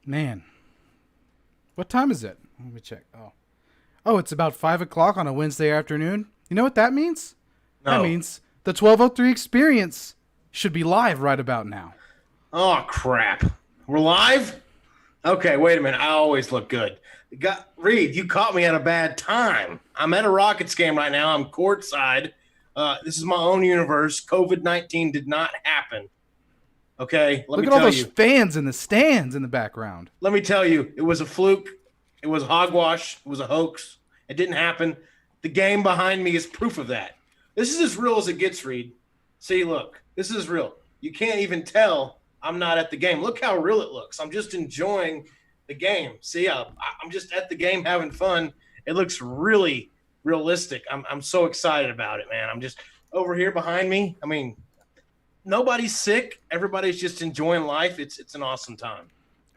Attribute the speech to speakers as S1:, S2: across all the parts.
S1: Man, what time is it? Let me check. Oh, it's about 5 o'clock on a Wednesday afternoon. You know what that means? That
S2: No.
S1: means the 1203 experience should be live right about now.
S2: Oh, crap. We're live? Okay, wait a minute. I always look good. Reed, you caught me at a bad time. I'm at a Rockets game right now. I'm courtside. This is my own universe. COVID-19 did not happen. Okay, let
S1: Look
S2: me
S1: at all
S2: tell
S1: those
S2: you.
S1: fans in the stands in the background.
S2: Let me tell you. It was a fluke. It was hogwash. It was a hoax. It didn't happen. The game behind me is proof of that. This is as real as it gets, Reed. See, look. This is real. You can't even tell I'm not at the game. Look how real it looks. I'm just enjoying the game. See, I'm just at the game having fun. It looks really realistic. I'm so excited about it, man. I'm just over here behind me. I mean, nobody's sick. Everybody's just enjoying life. It's an awesome time.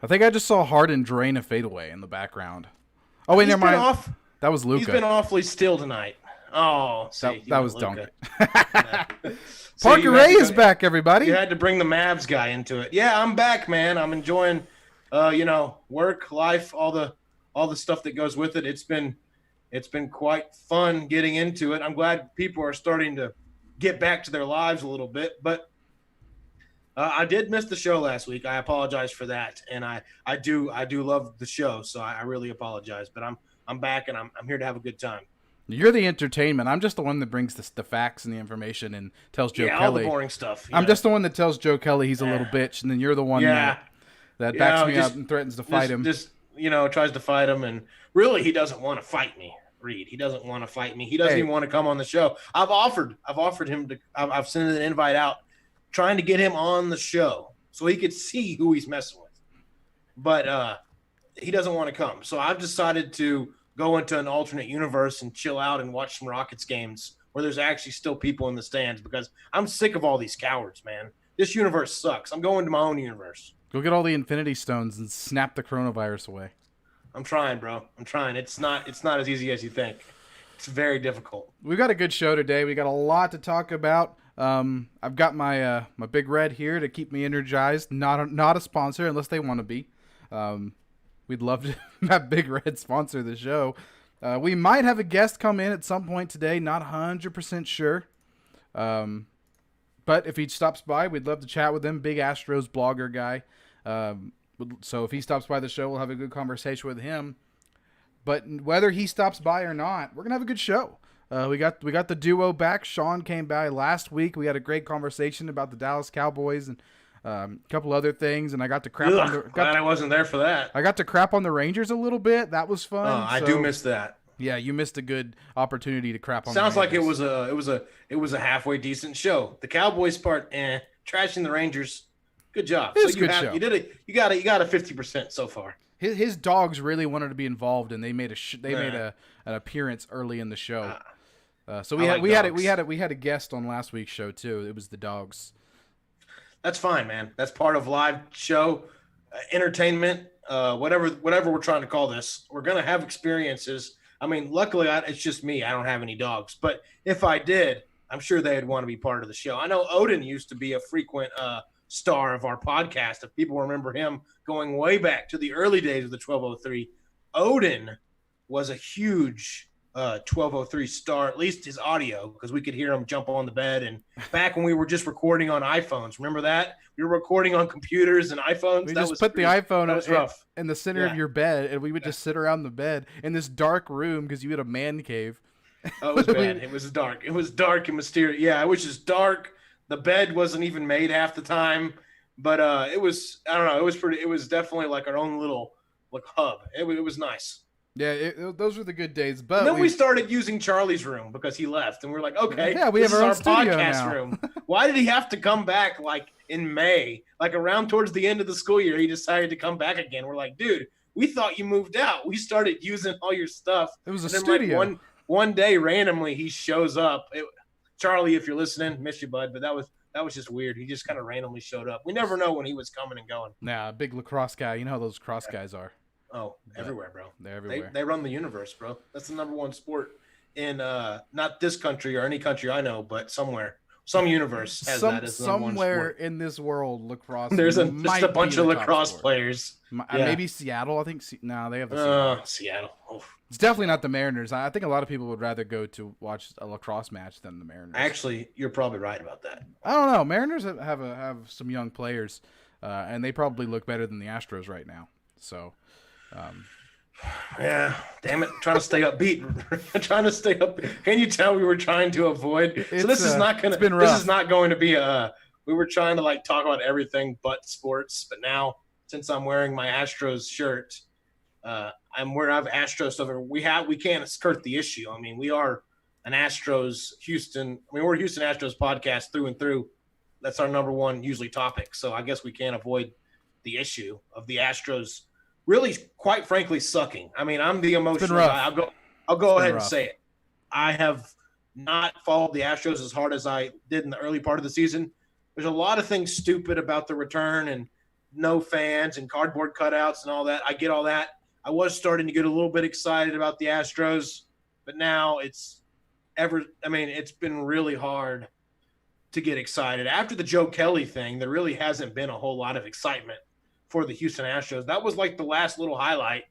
S1: I think I just saw Harden drain a fadeaway in the background. Oh, wait,
S2: He's
S1: never
S2: been
S1: mind.
S2: off.
S1: That was Luca.
S2: He's been awfully still tonight. Oh, see,
S1: that was
S2: Luka.
S1: Duncan.
S2: See,
S1: Parker Ray is back, everybody.
S2: You had to bring the Mavs guy into it. Yeah, I'm back, man. I'm enjoying, work, life, all the stuff that goes with it. It's been quite fun getting into it. I'm glad people are starting to get back to their lives a little bit. But I did miss the show last week. I apologize for that, and I do love the show, so I really apologize. But I'm back, and I'm here to have a good time.
S1: You're the entertainment. I'm just the one that brings the facts and the information and tells Joe Kelly.
S2: All the boring stuff.
S1: I'm just the one that tells Joe Kelly he's a little bitch, and then you're the one that backs me up and threatens to fight him.
S2: Just tries to fight him, and really he doesn't want to fight me, Reed. He doesn't want to fight me. He doesn't even want to come on the show. I've offered him to. I've sent an invite out, trying to get him on the show so he could see who he's messing with, but he doesn't want to come. So I've decided to go into an alternate universe and chill out and watch some Rockets games where there's actually still people in the stands, because I'm sick of all these cowards, man. This universe sucks. I'm going to my own universe.
S1: Go get all the Infinity Stones and snap the coronavirus away.
S2: I'm trying, bro. I'm trying. It's not as easy as you think. It's very difficult.
S1: We've got a good show today. We got a lot to talk about. I've got my my Big Red here to keep me energized. Not a sponsor unless they want to be. We'd love to have Big Red sponsor the show. We might have a guest come in at some point today. Not 100% sure. But if he stops by, we'd love to chat with him. Big Astros blogger guy. So if he stops by the show, we'll have a good conversation with him. But whether he stops by or not, we're going to have a good show. We got the duo back. Sean came by last week. We had a great conversation about the Dallas Cowboys and a couple other things, and I got to crap on the.
S2: Glad I wasn't there for that.
S1: I got to crap on the Rangers a little bit. That was fun.
S2: I do miss that.
S1: Yeah, you missed a good opportunity to crap on.
S2: Sounds
S1: the
S2: like
S1: Rangers.
S2: it was a halfway decent show. The Cowboys part, trashing the Rangers. Good job.
S1: It was a good show.
S2: You did it. You got a 50% so far.
S1: His dogs really wanted to be involved, and they made an appearance early in the show. So we had a guest on last week's show too. It was the dogs.
S2: That's fine, man. That's part of live show, entertainment, whatever we're trying to call this. We're gonna have experiences. I mean, luckily, it's just me. I don't have any dogs, but if I did, I'm sure they'd want to be part of the show. I know Odin used to be a frequent star of our podcast. If people remember him going way back to the early days of the 1203, Odin was a huge 1203 star, at least his audio, because we could hear him jump on the bed. And back when we were just recording on iPhones, remember that? We were recording on computers and iPhones.
S1: We just put the iPhone in the center of your bed, and we would just sit around the bed in this dark room because you had a man cave.
S2: Oh, it was bad. It was dark. It was dark and mysterious. Yeah, it was just dark. The bed wasn't even made half the time, but it was, I don't know, it was definitely like our own little hub. It was nice.
S1: Yeah, those were the good days. But
S2: and then we started using Charlie's room because he left, and we're like, okay,
S1: yeah, we have our own studio
S2: podcast
S1: now.
S2: room. Why did he have to come back like in May, like around towards the end of the school year? He decided to come back again. We're like, dude, we thought you moved out. We started using all your stuff.
S1: It was a
S2: studio.
S1: Like
S2: one day, randomly, he shows up. Charlie, if you're listening, miss you, bud. But that was just weird. He just kind of randomly showed up. We never know when he was coming and going.
S1: Nah, big lacrosse guy. You know how those cross guys are.
S2: Oh, everywhere, bro.
S1: They're everywhere.
S2: They run the universe, bro. That's the number one sport in not this country or any country I know, but somewhere. some universe has that as the number one
S1: somewhere
S2: sport.
S1: in this world, lacrosse
S2: There's just
S1: might
S2: a
S1: be
S2: bunch
S1: the
S2: of
S1: top
S2: lacrosse
S1: sport.
S2: players. Yeah.
S1: Maybe Seattle. I think no, they have the Seahawks.
S2: Seattle. Oh.
S1: It's definitely not the Mariners. I think a lot of people would rather go to watch a lacrosse match than the Mariners.
S2: Actually, you're probably right about that.
S1: I don't know. Mariners have some young players, and they probably look better than the Astros right now. So,
S2: yeah, damn it, trying to stay upbeat. Trying to stay up. Can you tell we were trying to avoid? So this is not gonna. This is not going to be a. We were trying to like talk about everything but sports, but now since I'm wearing my Astros shirt, I'm where I've Astros stuff. We can't skirt the issue. I mean, we are an Astros Houston. I mean, we're a Houston Astros podcast through and through. That's our number one usually topic. So I guess we can't avoid the issue of the Astros really, quite frankly, sucking. I mean, I'm the emotional guy. I'll go ahead and say it. I have not followed the Astros as hard as I did in the early part of the season. There's a lot of things stupid about the return and no fans and cardboard cutouts and all that. I get all that. I was starting to get a little bit excited about the Astros, but now it's been really hard to get excited. After the Joe Kelly thing, there really hasn't been a whole lot of excitement for the Houston Astros. That was like the last little highlight.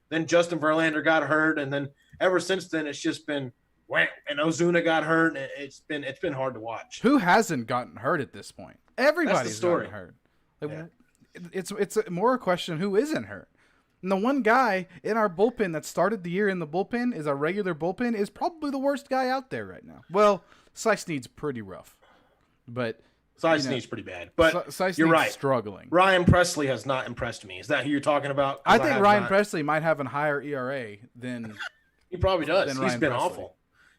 S2: Then Justin Verlander got hurt, and then ever since then it's just been wham, and Ozuna got hurt, and it's been hard to watch.
S1: Who hasn't gotten hurt at this point? Everybody's gotten hurt. Like,
S2: yeah.
S1: It's more a question of who isn't hurt. And the one guy in our bullpen that started the year in the bullpen is our regular bullpen is probably the worst guy out there right now. Well, Cy Snead's pretty rough, but
S2: Cy Snead's pretty bad. But you're right.
S1: Struggling.
S2: Ryan Presley has not impressed me. Is that who you're talking about?
S1: I think Ryan Presley might have a higher ERA than
S2: he probably does. He's been awful.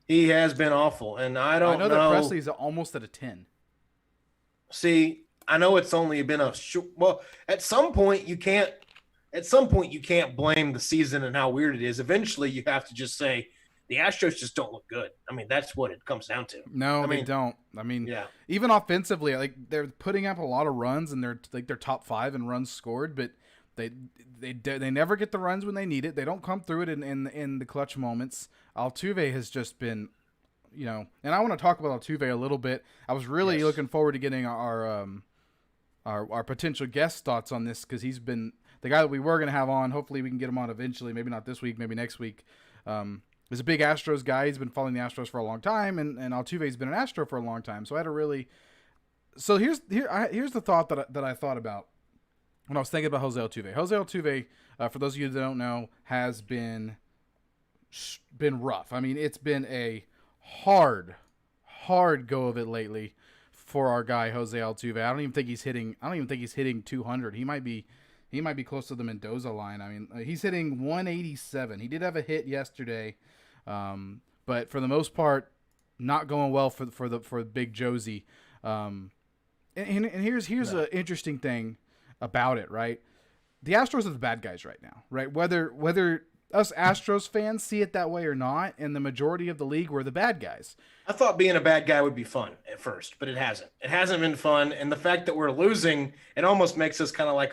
S2: He has been awful, and I know
S1: that Presley's almost at a 10.
S2: See, I know it's only been at some point you can't blame the season and how weird it is. Eventually, you have to just say the Astros just don't look good. I mean, that's what it comes down to.
S1: No, they don't. I mean, even offensively, like they're putting up a lot of runs and they're top 5 in runs scored, but they never get the runs when they need it. They don't come through it in the clutch moments. Altuve has just been, and I want to talk about Altuve a little bit. I was really looking forward to getting our potential guest thoughts on this because he's been the guy that we were going to have on. Hopefully we can get him on eventually. Maybe not this week, maybe next week. He's a big Astros guy. He's been following the Astros for a long time, and Altuve's been an Astro for a long time. So I had a really – so here's the thought that I thought about when I was thinking about Jose Altuve. Jose Altuve, for those of you that don't know, has been rough. I mean, it's been a hard go of it lately for our guy Jose Altuve. I don't even think he's hitting 200. He might be close to the Mendoza line. I mean, he's hitting 187. He did have a hit yesterday, but for the most part, not going well for Big Josie. And here's an interesting thing about it, right? The Astros are the bad guys right now, right? Whether us Astros fans see it that way or not, and the majority of the league, we're the bad guys.
S2: I thought being a bad guy would be fun at first, but it hasn't. It hasn't been fun, and the fact that we're losing, it almost makes us kind of like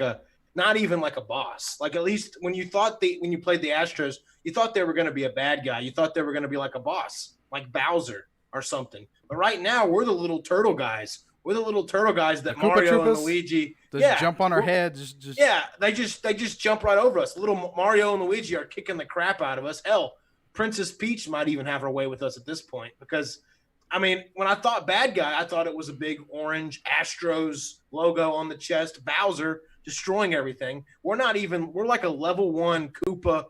S2: not even like a boss. Like at least when you played the Astros, you thought they were going to be a bad guy. You thought they were going to be like a boss, like Bowser or something. But right now, we're the little turtle guys. We're the little turtle guys that Mario and Luigi
S1: jump on our heads.
S2: They just jump right over us. Little Mario and Luigi are kicking the crap out of us. Hell, Princess Peach might even have her way with us at this point because, I mean, when I thought bad guy, I thought it was a big orange Astros logo on the chest, Bowser destroying everything. We're like a level 1 Koopa,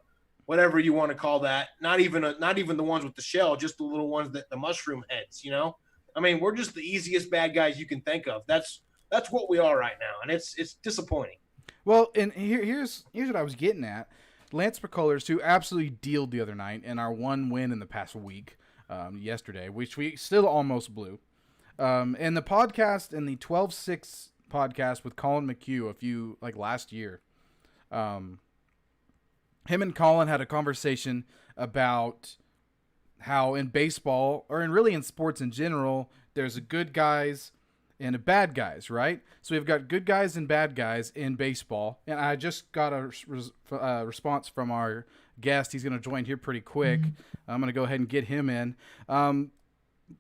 S2: whatever you want to call that. Not even the ones with the shell, just the little ones the mushroom heads, I mean, we're just the easiest bad guys you can think of. That's what we are right now, and it's disappointing.
S1: Well, and here's what I was getting at. Lance McCullers, who absolutely dealed the other night in our one win in the past week, yesterday, which we still almost blew. In the podcast, in the 12-6 podcast with Colin McHugh last year, him and Colin had a conversation about how in baseball, or really in sports in general, there's a good guys and a bad guys, right? So we've got good guys and bad guys in baseball. And I just got a response from our guest. He's going to join here pretty quick. I'm going to go ahead and get him in.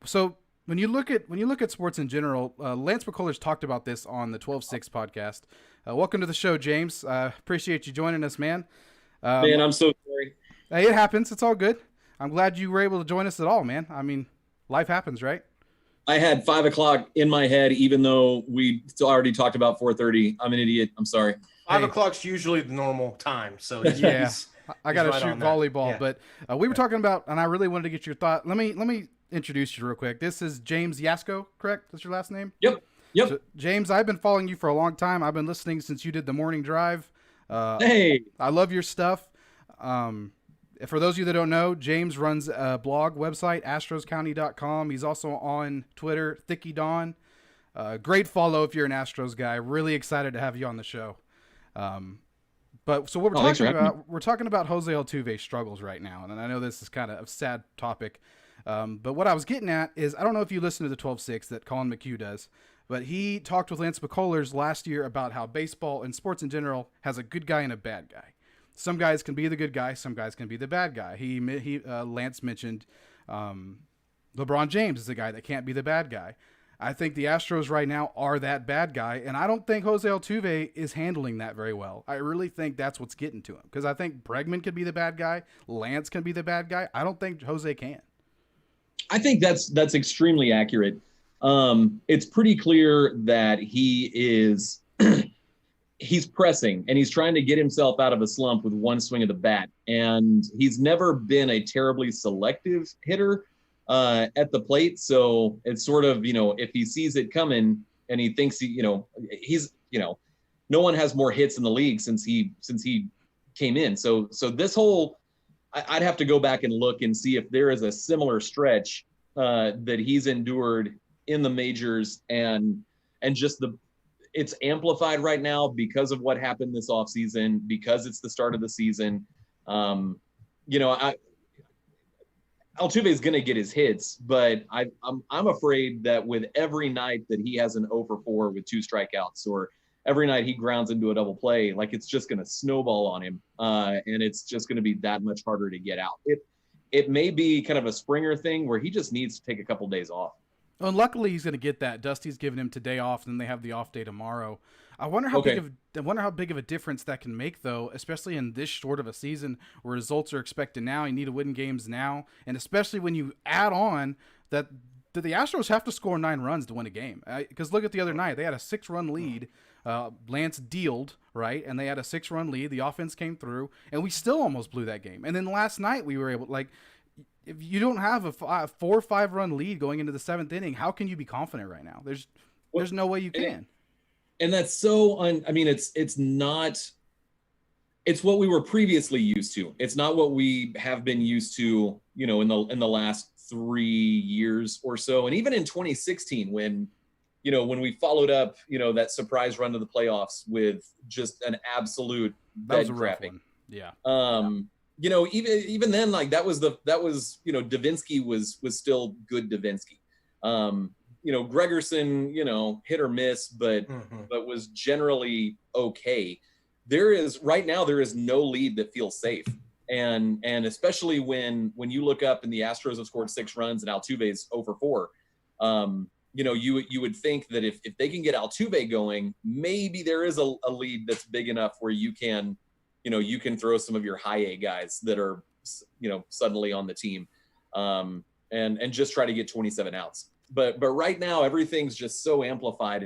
S1: So when you look at sports in general, Lance McCullers talked about this on the 12-6 podcast. Welcome to the show, James. Appreciate you joining us, man.
S3: Man, I'm so sorry.
S1: Hey, it happens. It's all good. I'm glad you were able to join us at all, man. I mean, life happens, right?
S3: I had 5 o'clock in my head, even though we already talked about 4:30. I'm an idiot. I'm sorry.
S2: 5 o'clock's usually the normal time. So
S1: yeah, I got to
S2: right
S1: shoot volleyball,
S2: yeah.
S1: but we were talking about, and I really wanted to get your thought. Let me introduce you real quick. This is James Yasko, correct? That's your last name?
S3: Yep.
S1: So, James, I've been following you for a long time. I've been listening since you did the morning drive.
S3: Hey,
S1: I love your stuff. For those of you that don't know, James runs a blog website, astroscounty.com. He's also on Twitter, Thicky Dawn. Great follow if you're an Astros guy. Really excited to have you on the show. But so what we're talking about Jose Altuve's struggles right now, and I know this is kind of a sad topic. But what I was getting at is, I don't know if you listen to the 12-6 that Colin McHugh does, but he talked with Lance McCullers last year about how baseball and sports in general has a good guy and a bad guy. Some guys can be the good guy, some guys can be the bad guy. Lance mentioned LeBron James is the guy that can't be the bad guy. I think the Astros right now are that bad guy, and I don't think Jose Altuve is handling that very well. I really think that's what's getting to him, because I think Bregman could be the bad guy, Lance can be the bad guy. I don't think Jose can.
S3: I think that's extremely accurate. It's pretty clear that he is he's pressing, and he's trying to get himself out of a slump with one swing of the bat. And he's never been a terribly selective hitter at the plate. So it's sort of, if he sees it coming and he thinks no one has more hits in the league since he came in. So this whole, I'd have to go back and look and see if there is a similar stretch that he's endured in the majors, and just it's amplified right now because of what happened this offseason, because it's the start of the season. Altuve is going to get his hits, but I'm afraid that with every night that he has an 0 for 4 with 2 strikeouts, or every night he grounds into a double play, like, it's just going to snowball on him, and it's just going to be that much harder to get out. It may be kind of a Springer thing where he just needs to take a couple days off.
S1: Well, and luckily he's going to get that. Dusty's giving him today off, and then they have the off day tomorrow. I wonder how big of a difference that can make, though, especially in this short of a season where results are expected now. You need to win games now, and especially when you add on that the Astros have to score 9 runs to win a game. Because look at the other night, they had a 6-run lead. Lance dealed, right, and they had a 6-run lead. The offense came through, and we still almost blew that game. And then last night we were able, if you don't have a 4 or 5 run lead going into the 7th inning, how can you be confident right now? There's no way you can.
S3: And that's so it's not, it's what we were previously used to. It's not what we have been used to, in the last 3 years or so. And even in 2016, when we followed up, that surprise run to the playoffs with just an absolute bed crapping.
S1: Yeah.
S3: Even then, Davinsky was still good Davinsky. Gregerson, hit or miss, but was generally okay. There is no lead that feels safe. And especially when you look up and the Astros have scored 6 runs and Altuve's 0 for 4, you would think that if they can get Altuve going, maybe there is a lead that's big enough where you can throw some of your high A guys that are, suddenly on the team, and just try to get 27 outs. But right now everything's just so amplified,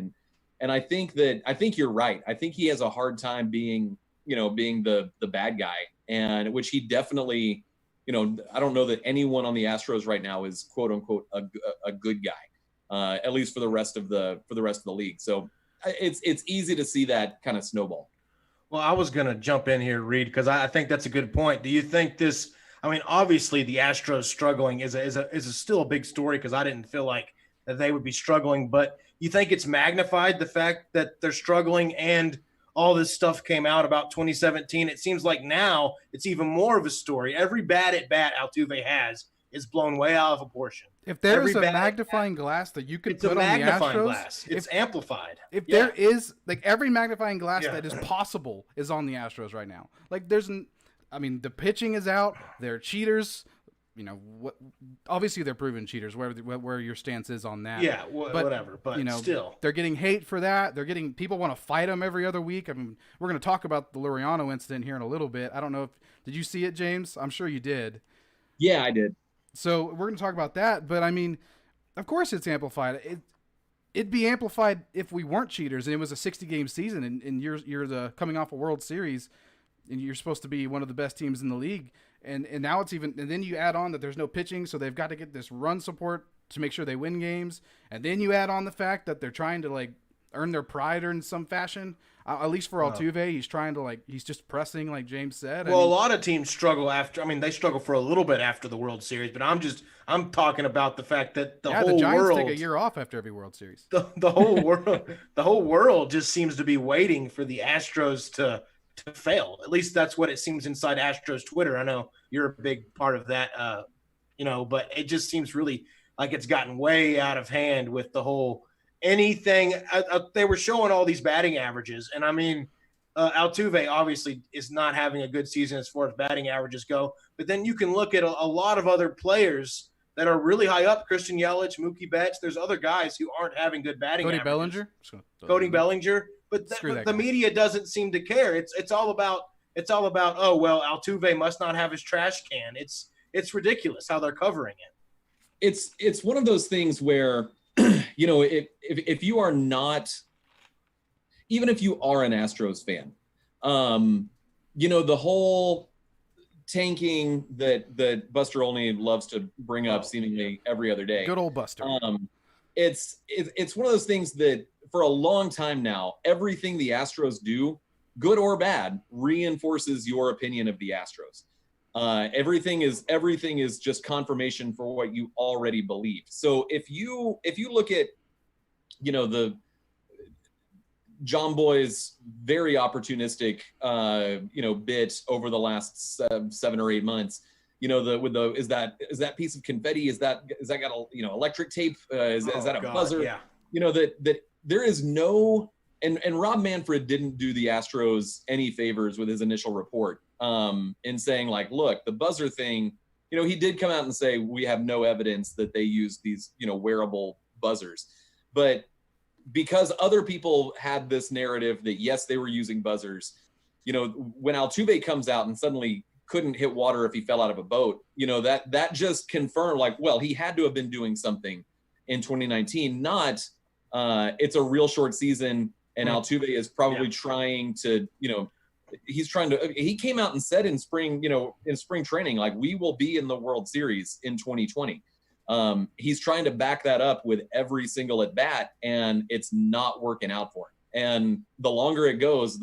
S3: and I think you're right. I think he has a hard time being the bad guy, and which he definitely, I don't know that anyone on the Astros right now is quote unquote a good guy, at least for the rest of the league. So it's easy to see that kind of snowball.
S2: Well, I was going to jump in here, Reed, because I think that's a good point. Do you think this? I mean, obviously, the Astros struggling is still a big story, because I didn't feel like that they would be struggling. But you think it's magnified, the fact that they're struggling and all this stuff came out about 2017? It seems like now it's even more of a story. Every bad at bat Altuve has is blown way out of proportion.
S1: If there is a magnifying glass that you can put on the Astros,
S2: it's amplified.
S1: If there is, every magnifying glass that is possible is on the Astros right now. The pitching is out. They're cheaters. what? Obviously, they're proven cheaters. Where your stance is on that?
S2: Yeah, whatever. But still,
S1: they're getting hate for that. They're getting people want to fight them every other week. I mean, we're going to talk about the Laureano incident here in a little bit. I don't know if did you see it, James? I'm sure you did.
S3: Yeah, I did.
S1: So we're going to talk about that. But I mean, of course, it's amplified. It'd be amplified if we weren't cheaters and it was a 60-game season and you're the coming off a World Series and you're supposed to be one of the best teams in the league. And now it's even, and then you add on that there's no pitching, so they've got to get this run support to make sure they win games. And then you add on the fact that they're trying to like earn their pride or in some fashion. At least for Altuve, he's trying to he's just pressing, like James said.
S2: Well, a lot of teams struggle after. I mean, they struggle for a little bit after the World Series, but I'm talking about the fact that the whole
S1: Giants
S2: world
S1: take a year off after every World Series.
S2: The whole world just seems to be waiting for the Astros to fail. At least that's what it seems inside Astros Twitter. I know you're a big part of that, but it just seems really like it's gotten way out of hand with the whole anything. They were showing all these batting averages, and I mean, Altuve obviously is not having a good season as far as batting averages go. But then you can look at a lot of other players that are really high up. Christian Yelich, Mookie Betts. There's other guys who aren't having good batting averages. Cody Bellinger. But the media doesn't seem to care. It's all about oh well, Altuve must not have his trash can. It's ridiculous how they're covering it.
S3: It's one of those things where if you are not, even if you are an Astros fan, the whole tanking that Buster Olney loves to bring up seemingly every other day.
S1: Good old Buster.
S3: It's one of those things that for a long time now, everything the Astros do, good or bad, reinforces your opinion of the Astros. Everything is just confirmation for what you already believe. So if you look at, the John Boy's very opportunistic, bit over the last 7 or 8 months, is that piece of confetti? Is that got electric tape? Is that a buzzer?
S2: Yeah.
S3: That there is no, and Rob Manfred didn't do the Astros any favors with his initial report, in saying like, look, the buzzer thing, he did come out and say, we have no evidence that they use these, wearable buzzers. But because other people had this narrative that, yes, they were using buzzers, when Altuve comes out and suddenly couldn't hit water if he fell out of a boat, that just confirmed like, well, he had to have been doing something in 2019, not it's a real short season and Altuve is probably trying to, he came out and said in spring training, like, we will be in the World Series in 2020. He's trying to back that up with every single at bat, and it's not working out for him. And the longer it goes,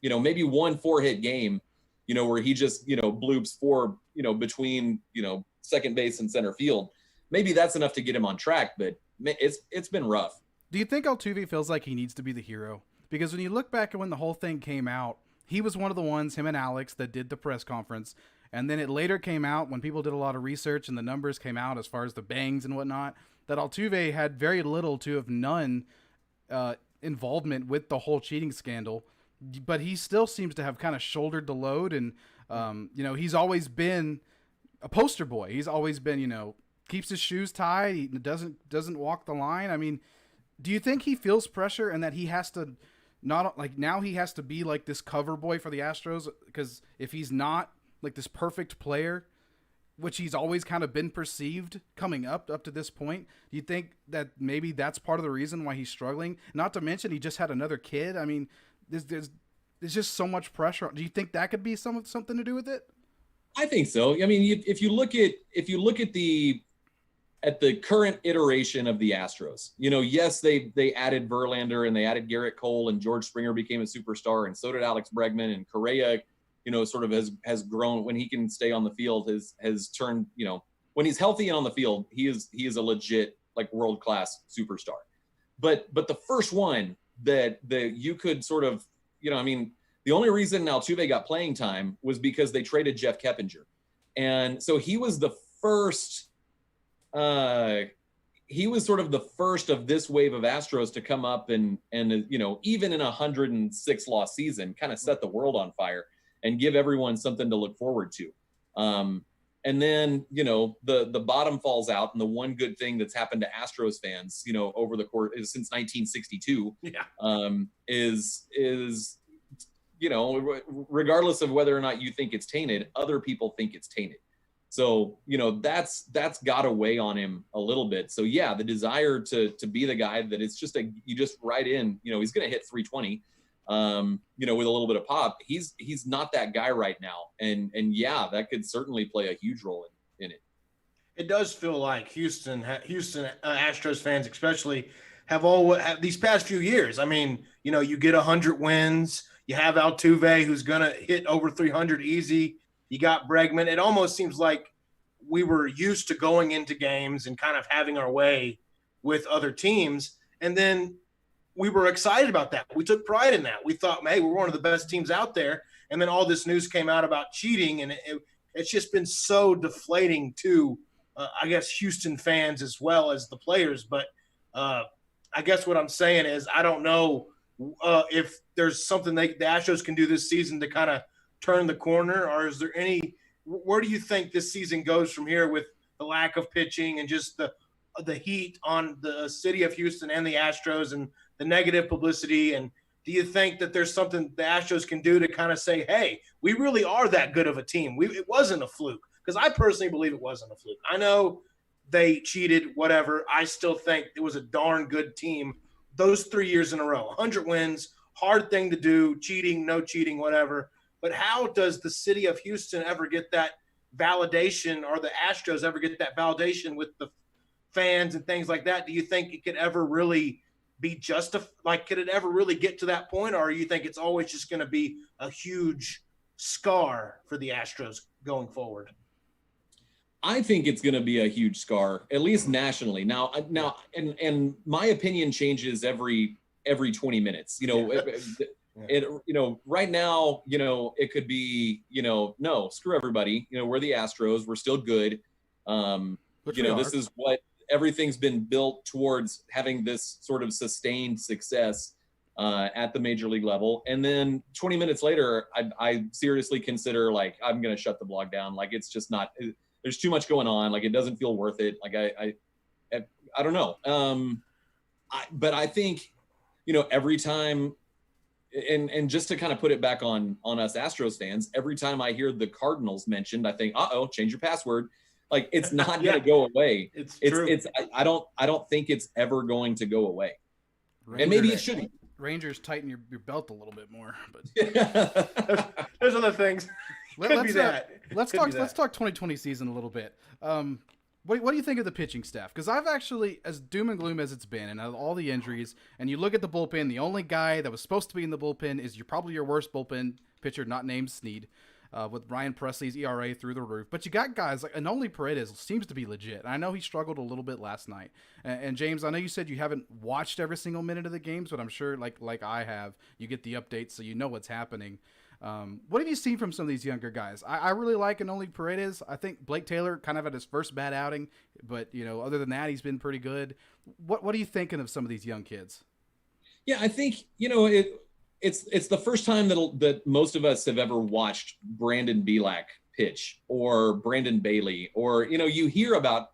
S3: maybe 1 4-hit game, where he just, bloops 4, between, second base and center field. Maybe that's enough to get him on track, but it's been rough.
S1: Do you think Altuve feels like he needs to be the hero? Because when you look back at when the whole thing came out, he was one of the ones, him and Alex, that did the press conference. And then it later came out when people did a lot of research and the numbers came out as far as the bangs and whatnot, that Altuve had very little to have none involvement with the whole cheating scandal. But he still seems to have kind of shouldered the load. And, he's always been a poster boy. He's always been, keeps his shoes tied. He doesn't walk the line. I mean, do you think he feels pressure and that he has to now he has to be like this cover boy for the Astros? Because if he's not like this perfect player, which he's always kind of been perceived coming up to this point, do you think that maybe that's part of the reason why he's struggling? Not to mention he just had another kid. I mean, there's just so much pressure. Do you think that could be something to do with it?
S3: I think so. I mean, if you look at the current iteration of the Astros, yes, they added Verlander and they added Garrett Cole and George Springer became a superstar, and so did Alex Bregman, and Correa, sort of has grown when he can stay on the field, has turned, when he's healthy and on the field, he is a legit like world-class superstar. But the first one that you could sort of, the only reason Altuve got playing time was because they traded Jeff Keppinger. And so he was the first, he was sort of the first of this wave of Astros to come up and even in a 106 loss season, kind of set the world on fire and give everyone something to look forward to. And then, the bottom falls out. And the one good thing that's happened to Astros fans, over the course since 1962, is regardless of whether or not you think it's tainted, other people think it's tainted. So, that's got to weigh on him a little bit. So yeah, the desire to be the guy that it's just you just write in, he's going to hit 320, with a little bit of pop. He's not that guy right now. And yeah, that could certainly play a huge role in it.
S2: It does feel like Houston Astros fans especially have these past few years. I mean, you get 100 wins. You have Altuve, who's going to hit over 300 easy. You got Bregman. It almost seems like we were used to going into games and kind of having our way with other teams. And then we were excited about that. We took pride in that. We thought, hey, we're one of the best teams out there. And then all this news came out about cheating, and it's just been so deflating to, I guess, Houston fans as well as the players. But I guess what I'm saying is I don't know if there's something the Astros can do this season to kind of turn the corner, or is there where do you think this season goes from here with the lack of pitching and just the heat on the city of Houston and the Astros and the negative publicity? And do you think that there's something the Astros can do to kind of say, hey, we really are that good of a team? It wasn't a fluke, because I personally believe it wasn't a fluke. I know they cheated, whatever. I still think it was a darn good team those 3 years in a row. 100 wins, hard thing to do, cheating, no cheating, whatever. But how does the city of Houston ever get that validation, or the Astros ever get that validation with the fans and things like that? Do you think it could ever really be justified? Like, could it ever really get to that point, or you think it's always just going to be a huge scar for the Astros going forward?
S3: I think it's going to be a huge scar, at least nationally. Now, and my opinion changes every 20 minutes. Right now, it could be, no, screw everybody. We're the Astros. We're still good. This is what everything's been built towards, having this sort of sustained success at the major league level. And then 20 minutes later, I seriously consider, like, I'm going to shut the blog down. Like, it's just not, there's too much going on. Like, it doesn't feel worth it. Like, I don't know. But I think, every time, and just to kind of put it back on us Astros fans, every time I hear the Cardinals mentioned, I think, change your password. Like, it's not going to go away. It's true. I don't think it's ever going to go away. And maybe it shouldn't.
S1: Rangers tighten your belt a little bit more, but
S2: there's other things.
S1: Let's talk 2020 season a little bit. What do you think of the pitching staff? Because I've actually, as doom and gloom as it's been, and all the injuries, and you look at the bullpen, the only guy that was supposed to be in the bullpen is probably your worst bullpen pitcher, not named Snead, with Ryan Presley's ERA through the roof. But you got guys like Anoli Paredes seems to be legit. And I know he struggled a little bit last night. And James, I know you said you haven't watched every single minute of the games, but I'm sure, like I have, you get the updates, so you know what's happening. What have you seen from some of these younger guys? I really like Anoli Paredes. I think Blake Taylor kind of had his first bad outing, but other than that, he's been pretty good. What are you thinking of some of these young kids?
S3: Yeah, I think it's the first time that most of us have ever watched Brandon Bielak pitch, or Brandon Bailey, or you hear about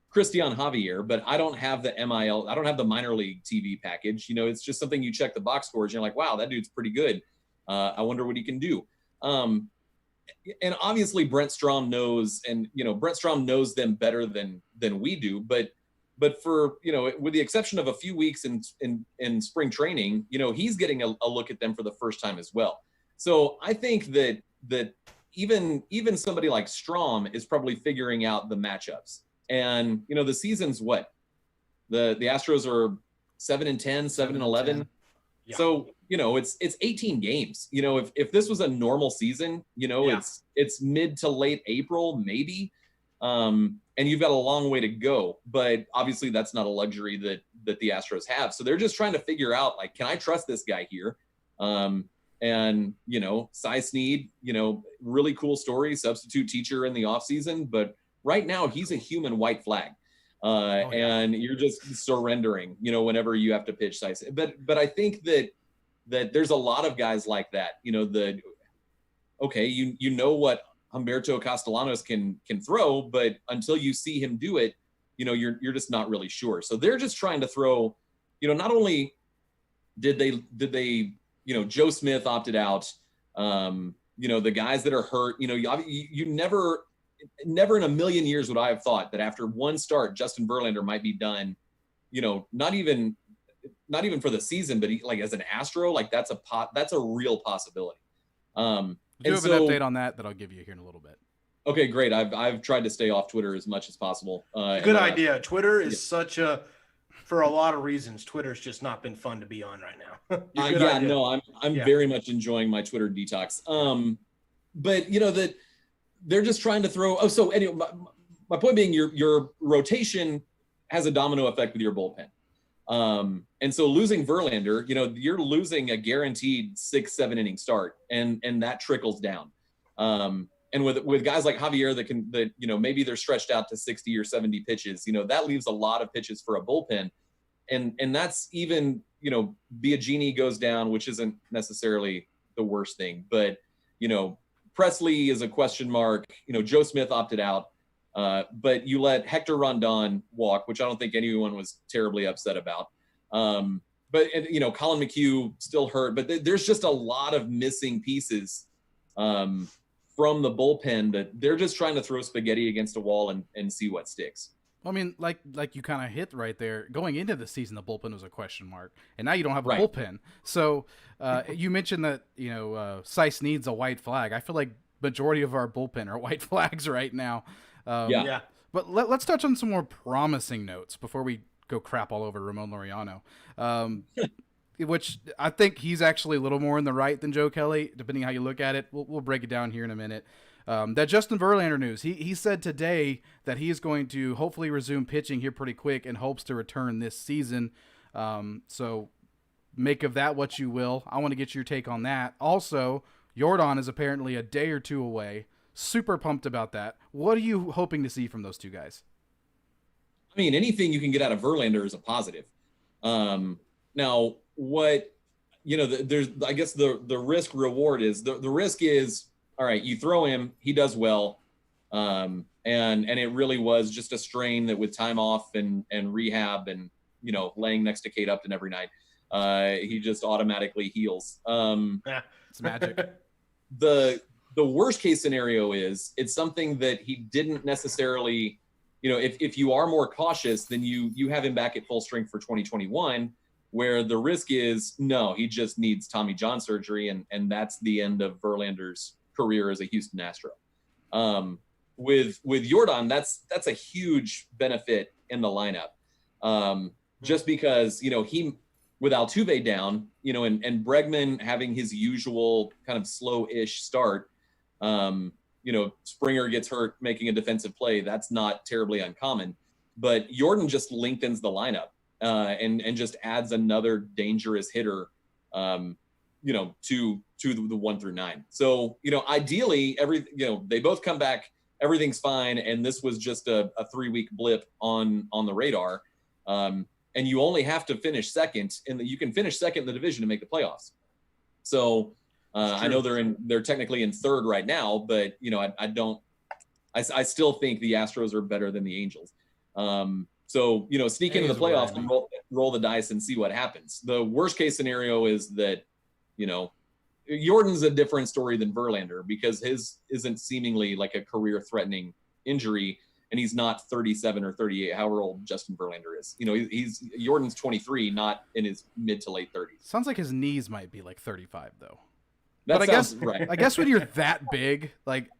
S3: Christian Javier, but I don't have the MIL. I don't have the minor league TV package. It's just something you check the box scores. And you're like, wow, that dude's pretty good. I wonder what he can do. And obviously Brent Strom knows, and Brent Strom knows them better than we do. But for with the exception of a few weeks in spring training, he's getting a look at them for the first time as well. So I think that even somebody like Strom is probably figuring out the matchups. And the season's what? The Astros are 7-10, 7-11. Yeah. So, it's 18 games. If this was a normal season, it's mid to late April, maybe. And you've got a long way to go. But obviously that's not a luxury that the Astros have. So they're just trying to figure out, like, can I trust this guy here? And, Cy Snead, really coul story, substitute teacher in the offseason. But right now he's a human white flag. And you're just surrendering, whenever you have to pitch Cy. But I think that there's a lot of guys like that, what Humberto Castellanos can throw, but until you see him do it, you're just not really sure. So they're just trying to throw, not only did they Joe Smith opted out, the guys that are hurt, you never in a million years would I have thought that after one start, Justin Verlander might be done, not even for the season, but like as an Astro, like that's a real possibility.
S1: Do you have an update on that I'll give you here in a little bit?
S3: Okay, great. I've tried to stay off Twitter as much as possible.
S2: Good idea. Twitter is such a, for a lot of reasons, Twitter's just not been fun to be on right now.
S3: I'm very much enjoying my Twitter detox. But that they're just trying to throw. Oh, so anyway, my point being, your rotation has a domino effect with your bullpen. And so losing Verlander, you're losing a guaranteed 6-7 inning start, and that trickles down. And with guys like Javier that maybe they're stretched out to 60 or 70 pitches, that leaves a lot of pitches for a bullpen. And that's even, Biagini goes down, which isn't necessarily the worst thing, but, Presley is a question mark, Joe Smith opted out. But you let Hector Rondon walk, which I don't think anyone was terribly upset about. But Colin McHugh still hurt, but there's just a lot of missing pieces from the bullpen that they're just trying to throw spaghetti against a wall and see what sticks.
S1: I mean, like you kind of hit right there. Going into the season, the bullpen was a question mark, and now you don't have a bullpen. So you mentioned that Sice needs a white flag. I feel like majority of our bullpen are white flags right now.
S2: Yeah.
S1: But let's touch on some more promising notes before we go crap all over Ramon Laureano, which I think he's actually a little more in the right than Joe Kelly, depending how you look at it. We'll break it down here in a minute. That Justin Verlander news, he said today that he is going to hopefully resume pitching here pretty quick and hopes to return this season. So make of that what you will. I want to get your take on that. Also, Yordan is apparently a day or two away. Super pumped about that. What are you hoping to see from those two guys?
S3: I mean, anything you can get out of Verlander is a positive. Now, what there's, I guess the risk reward is the risk is, all right, you throw him, he does well, and it really was just a strain that with time off and rehab and laying next to Kate Upton every night, he just automatically heals.
S1: It's magic.
S3: The worst case scenario is it's something that he didn't necessarily, if you are more cautious, then you have him back at full strength for 2021, where the risk is, no, he just needs Tommy John surgery. And that's the end of Verlander's career as a Houston Astro. With Yordan, that's a huge benefit in the lineup. Just because, he, with Altuve down, and Bregman having his usual kind of slow-ish start, Springer gets hurt making a defensive play. That's not terribly uncommon, but Yordan just lengthens the lineup and just adds another dangerous hitter, to the 1 through 9. So, ideally they both come back, everything's fine. And this was just a 3-week blip on the radar. And you only have to finish second, and you can finish second in the division to make the playoffs. So, I know they're technically in third right now, but I still think the Astros are better than the Angels. So sneak into the playoffs and roll the dice and see what happens. The worst case scenario is that Yordan's a different story than Verlander because his isn't seemingly like a career threatening injury, and he's not 37 or 38, however old Justin Verlander is. Yordan's 23, not in his mid to late 30s.
S1: Sounds like his knees might be like 35 though.
S3: That
S1: but
S3: sounds right.
S1: I guess when you're that big, like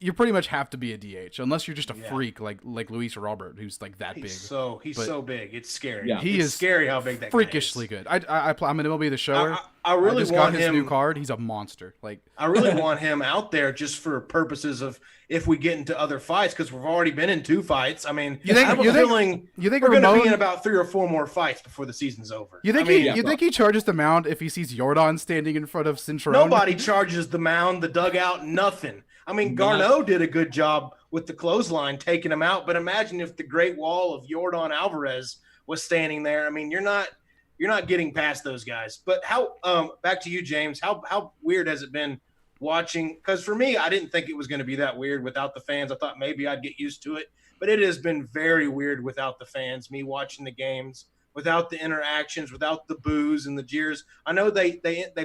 S1: you pretty much have to be a DH unless you're just a freak like Luis Robert, who's like that big.
S2: He's so big. It's scary.
S1: Yeah,
S2: it's scary how big that
S1: freakishly
S2: guy is.
S1: good. I'm in MLB The Show.
S2: I really
S1: just
S2: want
S1: got his
S2: him,
S1: new card. He's a monster. Like
S2: I really want him out there just for purposes of if we get into other fights, because we've already been in 2 fights. I mean, I have a feeling we're going to be in about 3 or 4 more fights before the season's over.
S1: You think think he charges the mound if he sees Yordan standing in front of Cintrone?
S2: Nobody charges the mound, the dugout, nothing. I mean, Garneau did a good job with the clothesline taking him out, but imagine if the Great Wall of Yordan Alvarez was standing there. I mean, you're not getting past those guys. But how back to you, James, how weird has it been watching, because for me, I didn't think it was going to be that weird without the fans. I thought maybe I'd get used to it, but it has been very weird without the fans, me watching the games, without the interactions, without the boos and the jeers. I know they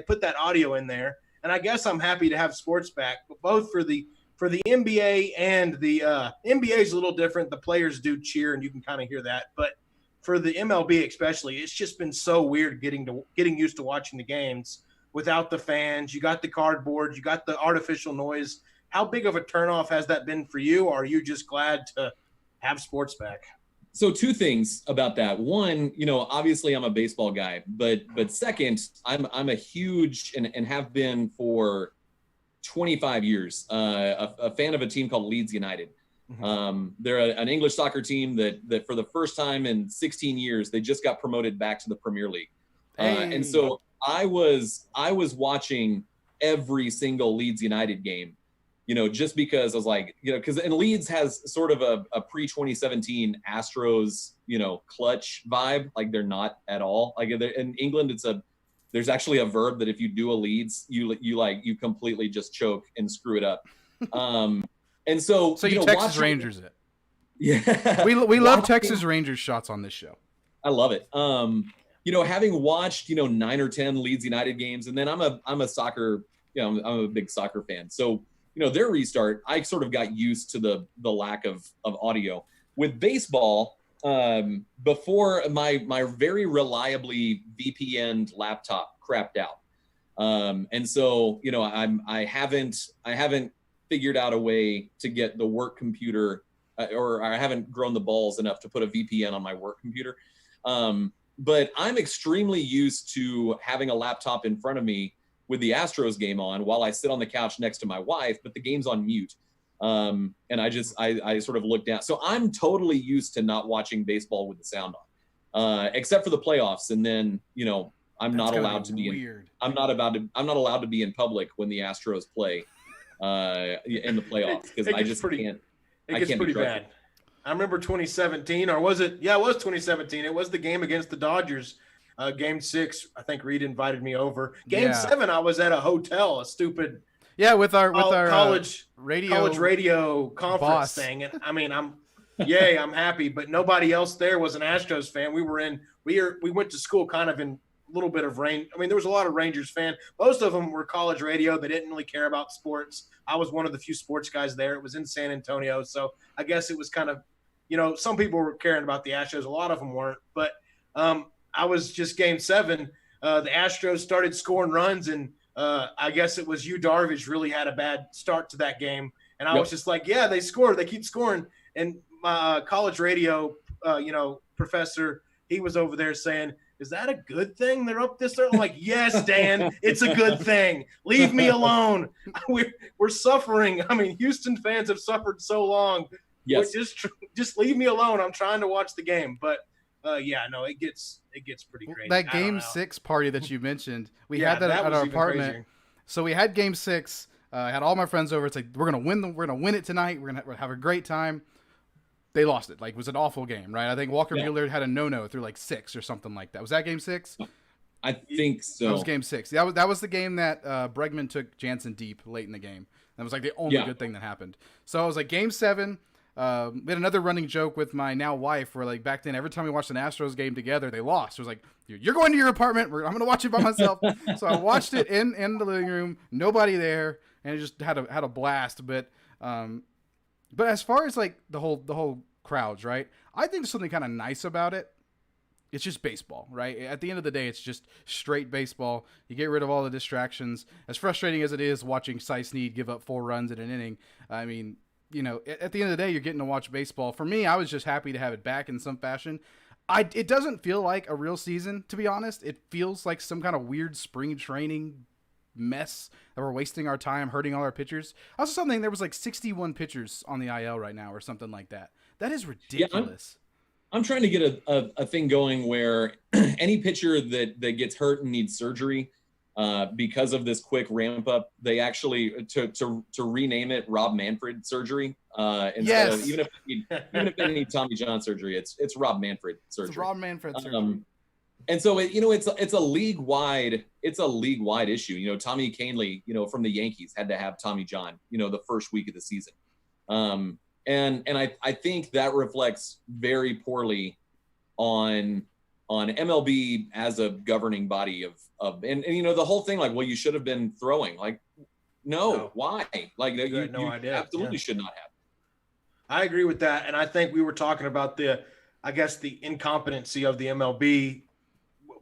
S2: put that audio in there, and I guess I'm happy to have sports back, but both for the NBA and the NBA is a little different. The players do cheer, and you can kind of hear that, but for the MLB especially, it's just been so weird getting used to watching the games without the fans. You got the cardboard, you got the artificial noise. How big of a turnoff has that been for you? Or are you just glad to have sports back?
S3: So two things about that. One, obviously I'm a baseball guy, but second, I'm a huge and have been for 25 years, a fan of a team called Leeds United. They're an English soccer team that for the first time in 16 years, they just got promoted back to the Premier League. And so I was watching every single Leeds United game, just because I was like, and Leeds has sort of a pre-2017 Astros, clutch vibe. Like they're not at all. Like in England, there's actually a verb that if you do a Leeds, you completely just choke and screw it up. And so
S1: you Texas Rangers it.
S3: Yeah.
S1: We love Texas Rangers shots on this show.
S3: I love it. Having watched, 9 or 10 Leeds United games, and then I'm a soccer, I'm a big soccer fan. So, their restart, I sort of got used to the lack of audio. With baseball, before my very reliably VPN laptop crapped out. And so, I haven't figured out a way to get the work computer, or I haven't grown the balls enough to put a VPN on my work computer. But I'm extremely used to having a laptop in front of me with the Astros game on while I sit on the couch next to my wife, but the game's on mute. And I sort of look down. So I'm totally used to not watching baseball with the sound on, except for the playoffs. And then, I'm not allowed to be weird. I'm not allowed to be in public when the Astros play in the playoffs because I just can't.
S2: It gets pretty bad. I remember 2017, or was it? Yeah, it was 2017. It was the game against the Dodgers, Game 6. I think Reed invited me over. Game 7, I was at a hotel, a stupid
S1: with our
S2: college
S1: radio
S2: conference
S1: boss
S2: thing. And I mean, I'm happy, but nobody else there was an Astros fan. We went to school kind of in a little bit of rain. I mean, there was a lot of Rangers fan. Most of them were college radio. They didn't really care about sports. I was one of the few sports guys there. It was in San Antonio, so I guess it was kind of, some people were caring about the Astros. A lot of them weren't. But I was just Game 7. The Astros started scoring runs, and I guess it was Darvish really had a bad start to that game. And I was just like, yeah, they scored. They keep scoring. And my college radio, professor, he was over there saying, is that a good thing? They're up this early? I'm like, yes, Dan, it's a good thing. Leave me alone. We're suffering. I mean, Houston fans have suffered so long.
S3: Yes.
S2: Just leave me alone. I'm trying to watch the game. But it gets pretty crazy.
S1: That Game 6 party that you mentioned, we had that at our apartment. Crazier. So we had Game 6. I had all my friends over. It's like we're gonna win it tonight. We're gonna have a great time. They lost it. Like, it was an awful game, right? I think Walker Buehler had a no through like 6 or something like that. Was that Game 6?
S3: I think so.
S1: That was Game 6. That was the game that Bregman took Jansen deep late in the game. That was like the only good thing that happened. So I was like, Game 7. We had another running joke with my now wife where, like, back then, every time we watched an Astros game together, they lost. It was like, you're going to your apartment. I'm going to watch it by myself. So I watched it in the living room, nobody there, and it just had a blast. But as far as like the whole crowds, right? I think there's something kind of nice about it. It's just baseball, right? At the end of the day, it's just straight baseball. You get rid of all the distractions. As frustrating as it is watching Cy Snead give up 4 runs in an inning, I mean, at the end of the day, you're getting to watch baseball. For me, I was just happy to have it back in some fashion. It doesn't feel like a real season, to be honest. It feels like some kind of weird spring training mess that we're wasting our time hurting all our pitchers. Also, something, there was like 61 pitchers on the IL right now or something like that. That is ridiculous.
S3: Yeah, I'm trying to get a thing going where any pitcher that gets hurt and needs surgery because of this quick ramp up, they actually to rename it Rob Manfred surgery instead of even if they need Tommy John surgery, it's Rob Manfred surgery.
S1: It's Rob Manfred surgery.
S3: And so it's a league wide issue. Tommy Kahnle, from the Yankees had to have Tommy John, the first week of the season. And I think that reflects very poorly on MLB as a governing body of the whole thing, like, well, you should have been throwing. Like, no. Why? Like, you had no idea. Absolutely should not have.
S2: I agree with that. And I think we were talking about the incompetency of the MLB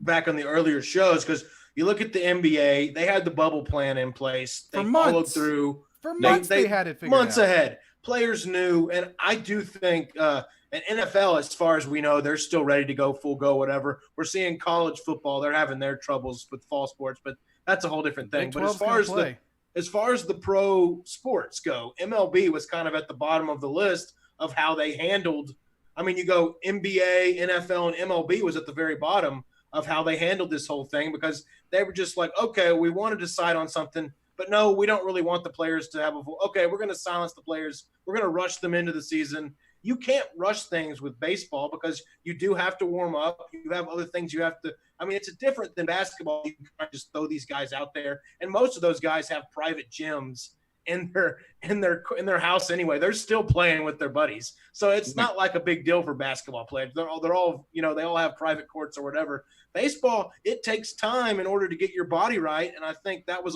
S2: back on the earlier shows, because you look at the NBA, they had the bubble plan in place. They followed through.
S1: For months they had it figured out.
S2: Months ahead. Players knew. And I do think and NFL, as far as we know, they're still ready to go, full go, whatever. We're seeing college football. They're having their troubles with fall sports, but that's a whole different thing. But as far as the pro sports go, MLB was kind of at the bottom of the list of how they handled. I mean, you go NBA, NFL, and MLB was at the very bottom of how they handled this whole thing, because they were just like, okay, we want to decide on something, but no, we don't really want the players to have okay, we're going to silence the players. We're going to rush them into the season. You can't rush things with baseball because you do have to warm up. You have other things you have to. I mean, it's different than basketball. You can't just throw these guys out there, and most of those guys have private gyms in their house anyway. They're still playing with their buddies, so it's not like a big deal for basketball players. They're all they all have private courts or whatever. Baseball, it takes time in order to get your body right, and I think that was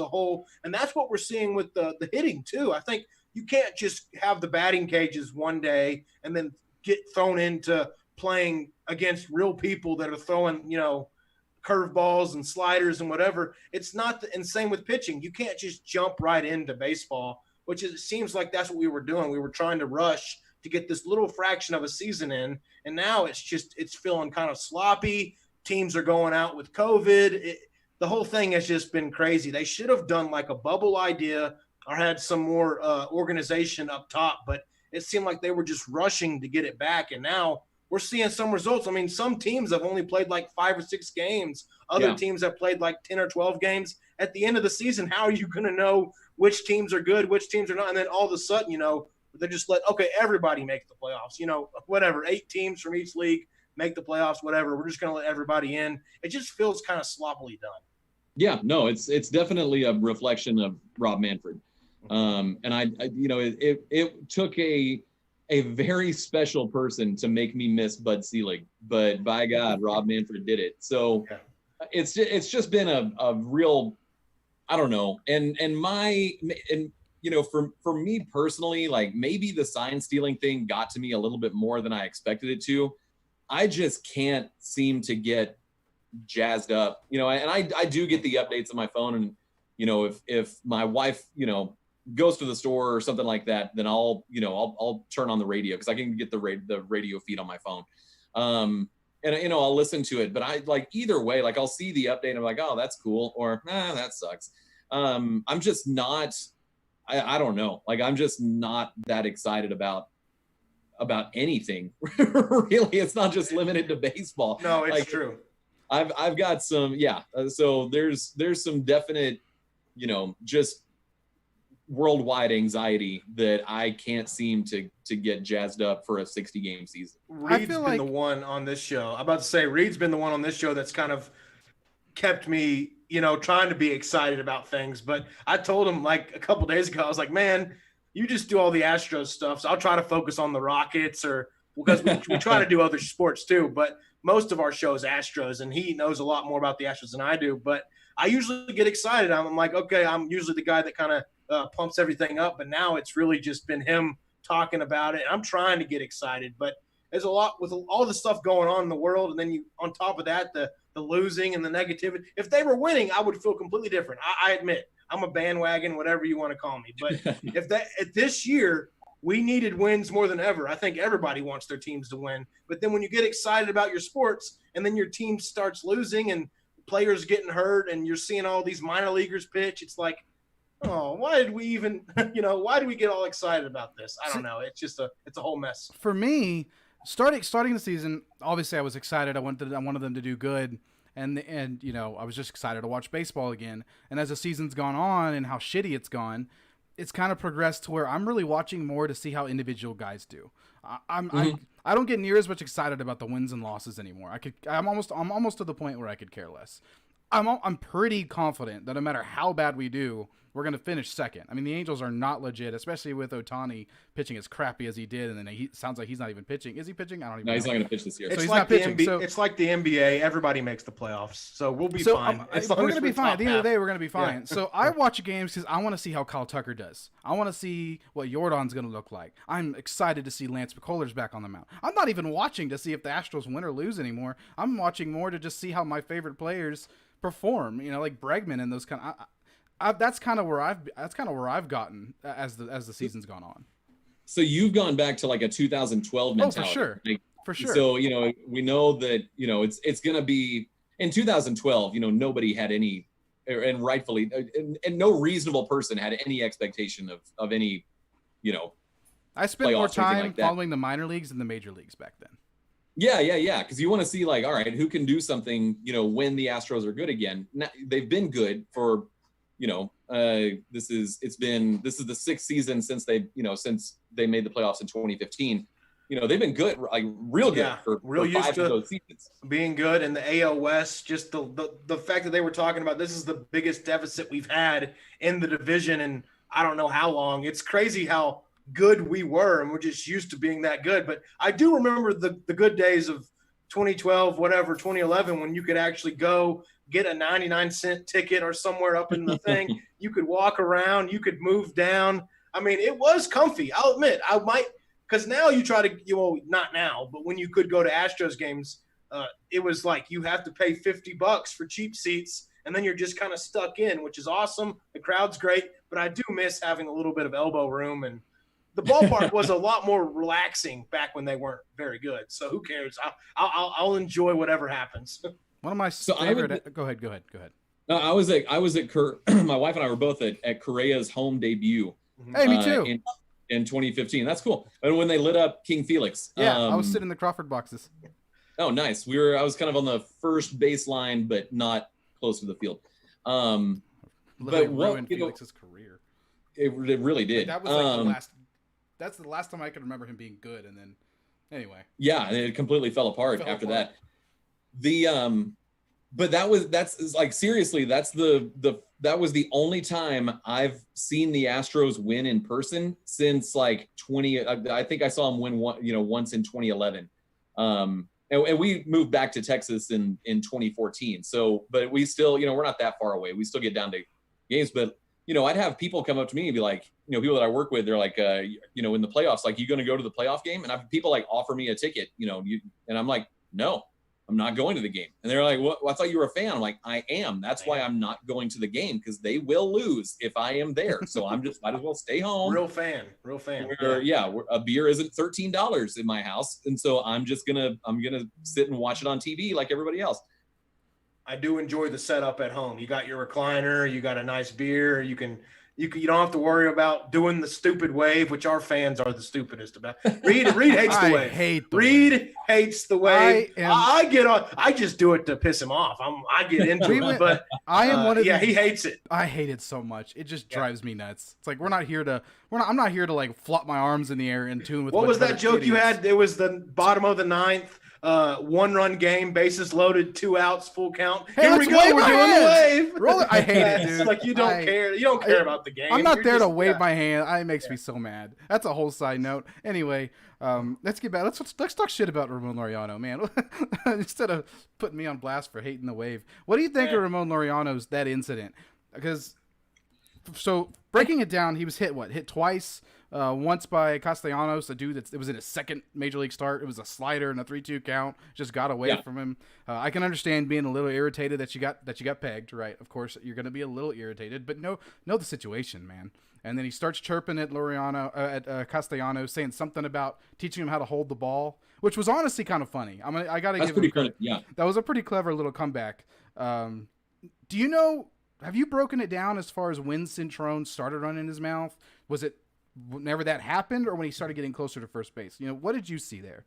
S2: and that's what we're seeing with the hitting too. I think you can't just have the batting cages one day and then get thrown into playing against real people that are throwing, curveballs and sliders and whatever. It's not and same with pitching. You can't just jump right into baseball, it seems like that's what we were doing. We were trying to rush to get this little fraction of a season in, and now it's feeling kind of sloppy. Teams are going out with COVID. The whole thing has just been crazy. They should have done like a bubble idea or had some more organization up top, but it seemed like they were just rushing to get it back. And now we're seeing some results. I mean, some teams have only played like 5 or 6 games. Other teams have played like 10 or 12 games. At the end of the season, how are you going to know which teams are good, which teams are not? And then all of a sudden, they just everybody make the playoffs, whatever, 8 teams from each league make the playoffs, whatever. We're just going to let everybody in. It just feels kind of sloppily done.
S3: Yeah, no, it's definitely a reflection of Rob Manfred. And it took a very special person to make me miss Bud Selig, but by God, Rob Manfred did it. So it's just been a real, I don't know. And for me personally, like maybe the sign stealing thing got to me a little bit more than I expected it to. I just can't seem to get jazzed up, and I do get the updates on my phone, and if my wife goes to the store or something like that, then I'll turn on the radio because I can get the radio feed on my phone, and I'll listen to it. But I like either way, like I'll see the update and I'm like, oh, that's cool, or that sucks. I'm just not, I don't know, like I'm just not that excited about anything. Really, it's not just limited to baseball.
S2: No, it's true.
S3: I've got some, so there's some definite, just worldwide anxiety that I can't seem to get jazzed up for a 60-game season.
S2: Reed's been the one on this show. I'm about to say Reed's been the one on this show that's kind of kept me, trying to be excited about things. But I told him like a couple days ago, I was like, man, you just do all the Astros stuff. So I'll try to focus on the Rockets because we try to do other sports too. But most of our show is Astros, and he knows a lot more about the Astros than I do. But I usually get excited. I'm like, okay, I'm usually the guy that kind of pumps everything up. But now it's really just been him talking about it. I'm trying to get excited. But there's a lot with all the stuff going on in the world. And then on top of that, the losing and the negativity. If they were winning, I would feel completely different. I admit. I'm a bandwagon, whatever you want to call me. But if this year we needed wins more than ever, I think everybody wants their teams to win. But then when you get excited about your sports and then your team starts losing and players getting hurt and you're seeing all these minor leaguers pitch, it's like, oh, why did we even, why do we get all excited about this? I don't know. It's just it's a whole mess.
S1: For me, starting the season, obviously I was excited. I wanted them to do good. And I was just excited to watch baseball again. And as the season's gone on and how shitty it's gone, it's kind of progressed to where I'm really watching more to see how individual guys do. I don't get near as much excited about the wins and losses anymore. I'm almost to the point where I could care less. I'm pretty confident that no matter how bad we do, we're going to finish second. I mean, the Angels are not legit, especially with Ohtani pitching as crappy as he did, and then he sounds like he's not even pitching. Is he pitching? I don't even know.
S3: No, he's not going to pitch this year.
S2: It's
S1: he's
S2: like
S1: not
S2: the
S1: pitching,
S2: it's like the NBA. Everybody makes the playoffs, so we'll be fine.
S1: We're going to be fine. At the end of the day, we're going to be fine.
S2: Yeah.
S1: So I watch games because I want to see how Kyle Tucker does. I want to see what Jordan's going to look like. I'm excited to see Lance McCullers back on the mound. I'm not even watching to see if the Astros win or lose anymore. I'm watching more to just see how my favorite players perform. You know, like Bregman and those kind of. That's kind of where I've gotten as the season's gone on.
S3: So you've gone back to like a 2012 mentality.
S1: Oh, for sure.
S3: Like,
S1: for sure.
S3: So, we know that, it's going to be in 2012, nobody had any, and rightfully, and no reasonable person had any expectation of any,
S1: I spent more time
S3: like
S1: following the minor leagues than the major leagues back then.
S3: Yeah. Because you want to see like, all right, who can do something, when the Astros are good again. Now, they've been good for, this is the sixth season since since they made the playoffs in 2015. They've been good, like real good for
S2: used
S3: 5
S2: to
S3: of those seasons.
S2: Being good in the AL West. Just the fact that they were talking about this is the biggest deficit we've had in the division, and I don't know how long. It's crazy how good we were, and we're just used to being that good. But I do remember the good days of 2012, 2011, when you could actually go get a 99-cent ticket or somewhere up in the thing. You could walk around, you could move down. I mean, it was comfy. I'll admit, because now you try to, not now, but when you could go to Astros games, it was like you have to pay $50 for cheap seats, and then you're just kind of stuck in, which is awesome. The crowd's great, but I do miss having a little bit of elbow room, and the ballpark was a lot more relaxing back when they weren't very good. So who cares? I'll enjoy whatever happens.
S1: One of my favorite. Go ahead.
S3: No, I was at my wife and I were both at Correa's home debut.
S1: Hey, me too.
S3: In 2015. That's cool. And when they lit up King Felix.
S1: Yeah, I was sitting in the Crawford boxes.
S3: Oh, nice. I was kind of on the first baseline, but not close to the field. But
S1: ruined Felix's career.
S3: It really did.
S1: Like, that was like the last. That's the last time I could remember him being good, and then anyway.
S3: Yeah, it completely fell apart after that. But that's like seriously, that was the only time I've seen the Astros win in person since like I think I saw them win once in 2011. And we moved back to Texas in 2014. So, but we still, we're not that far away. We still get down to games, but I'd have people come up to me and be like, people that I work with, they're like, in the playoffs, like, you going to go to the playoff game? And I've people like offer me a ticket, and I'm like, no, I'm not going to the game. And they're like, well, I thought you were a fan. I'm like, I am. That's why I'm not going to the game, because they will lose if I am there. So I'm just might as well stay home.
S2: Real fan.
S3: A beer isn't $13 in my house, and so I'm gonna sit and watch it on TV like everybody else.
S2: I do enjoy the setup at home. You got your recliner, you got a nice beer. You don't have to worry about doing the stupid wave, which our fans are the stupidest about. Reed hates the wave. Reed hates the wave. I get on. I just do it to piss him off. I get into it, but
S1: I am one of
S2: the. He hates it.
S1: I hate it so much. It just drives me nuts. It's like I'm not here to like flop my arms in the air in tune with.
S2: What was that joke you had? It was the bottom of the ninth. 1-run game, bases loaded, 2 outs, full count.
S1: Hey,
S2: here we go. We're doing the wave.
S1: Roll it. I hate it, dude.
S2: It's like you don't care. You don't care about the game.
S1: I'm not there to wave my hand. It makes me so mad. That's a whole side note. Anyway, let's get back. Let's talk shit about Ramon Laureano, man. Instead of putting me on blast for hating the wave. What do you think of Ramon Laureano's that incident? Because breaking it down, he was hit twice. Once by Castellanos, a dude it was in his second major league start. It was a slider and a 3-2 count. Just got away from him. I can understand being a little irritated that you got pegged. Right, of course you're going to be a little irritated, but know the situation, man. And then he starts chirping at Castellanos, saying something about teaching him how to hold the ball, which was honestly kind of funny. I got to give him credit.
S3: Yeah,
S1: that was a pretty clever little comeback. Do you know? Have you broken it down as far as when Cintrone started running his mouth? Was it whenever that happened, or when he started getting closer to first base? What did you see there?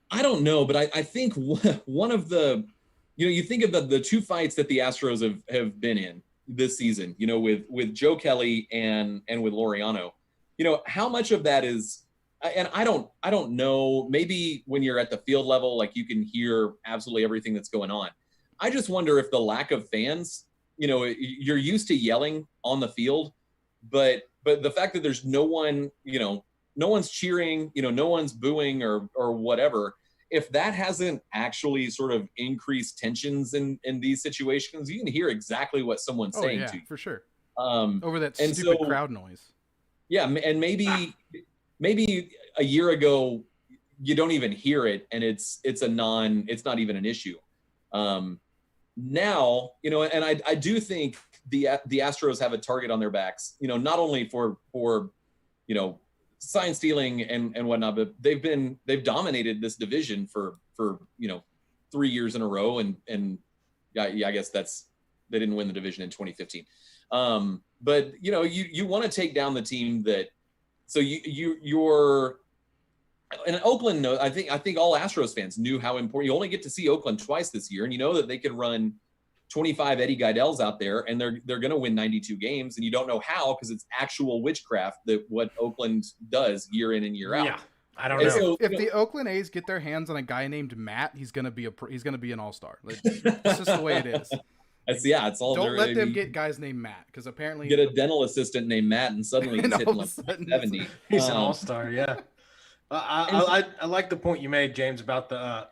S3: I don't know, but I think one of the, you think of the 2 fights that the Astros have been in, this season, with Joe Kelly and with Laureano, how much of that is, and I don't know, maybe when you're at the field level, like you can hear absolutely everything that's going on. I just wonder if the lack of fans, you're used to yelling on the field, but the fact that there's no one, no one's cheering, no one's booing or whatever, if that hasn't actually sort of increased tensions in these situations, you can hear exactly what someone's saying to you.
S1: For sure. Over that stupid crowd noise.
S3: Yeah, and maybe a year ago you don't even hear it, and it's not even an issue. Now, and I do think the Astros have a target on their backs, not only for sign stealing and whatnot, but they've dominated this division for 3 years in a row, and I guess they didn't win the division in 2015. But you want to take down the team that, so you're in Oakland. I think all Astros fans knew how important. You only get to see Oakland twice this year, and you know that they could run 25 Eddie Geidel's out there, and they're going to win 92 games, and you don't know how, because it's actual witchcraft that what Oakland does year in and year out.
S2: Yeah, I don't know.
S1: So, if the Oakland A's get their hands on a guy named Matt, he's going to be an all-star. It's just the way it is.
S3: It's all.
S1: Don't let them get guys named Matt, because apparently
S3: get a dental assistant named Matt, and suddenly he's hitting like 70.
S2: He's an all-star. Yeah. I like the point you made, James, about the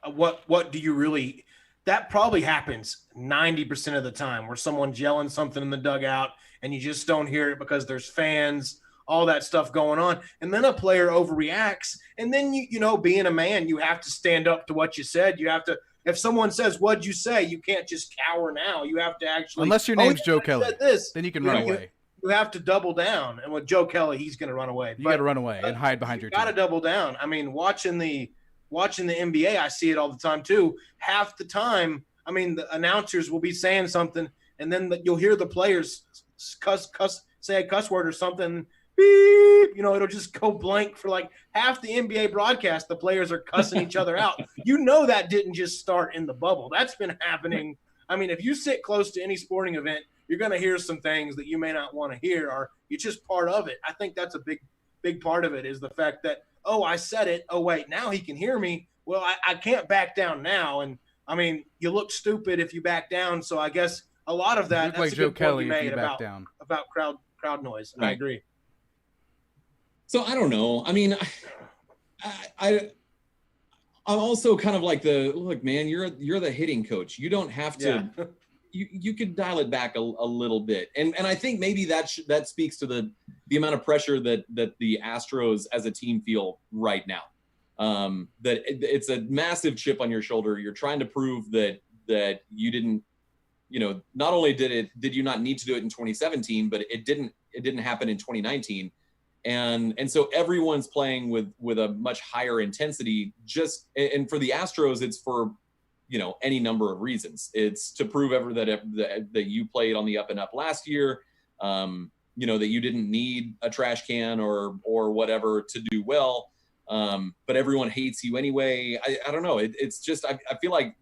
S2: what do you really. That probably happens 90% of the time, where someone's yelling something in the dugout and you just don't hear it because there's fans, all that stuff going on. And then a player overreacts. And then, being a man, you have to stand up to what you said. You have to, if someone says, "What'd you say?" you can't just cower now. You have to actually,
S1: unless your name's Joe Kelly, then you can run away.
S2: You have to double down. And with Joe Kelly, he's going to run away.
S1: You got to run away and hide behind your team.
S2: You got to double down. I mean, watching the NBA, I see it all the time too. Half the time, I mean, the announcers will be saying something, and then you'll hear the players say a cuss word or something. Beep, it'll just go blank for like half the NBA broadcast. The players are cussing each other out. That didn't just start in the bubble. That's been happening. I mean, if you sit close to any sporting event, you're going to hear some things that you may not want to hear, or it's just part of it. I think that's a big part of it, is the fact that, oh, I said it. Oh, wait, now he can hear me. Well, I can't back down now. And, I mean, you look stupid if you back down. So I guess a lot of that, that's
S1: like
S2: a
S1: Joe
S2: good
S1: Kelly
S2: point you made
S1: back down.
S2: about crowd noise. And
S3: right.
S2: I agree.
S3: So I don't know. I mean, I'm also kind of like look, man, you're the hitting coach. You don't have to. Yeah. You could dial it back a little bit, and I think maybe that speaks to the amount of pressure that the Astros as a team feel right now. That it's a massive chip on your shoulder. You're trying to prove that you didn't, not only did you not need to do it in 2017, but it didn't happen in 2019. And so everyone's playing with a much higher intensity, and for the Astros, it's for, any number of reasons. It's to prove that you played on the up and up last year, that you didn't need a trash can or whatever to do well. But everyone hates you anyway. I don't know. It's just, I feel like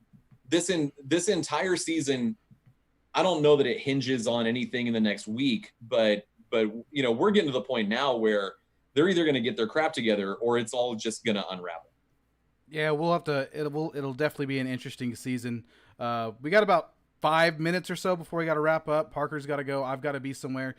S3: this entire season, I don't know that it hinges on anything in the next week, but we're getting to the point now where they're either going to get their crap together or it's all just going to unravel.
S1: Yeah, we'll have to. It'll definitely be an interesting season. We got about 5 minutes or so before we got to wrap up. Parker's got to go. I've got to be somewhere.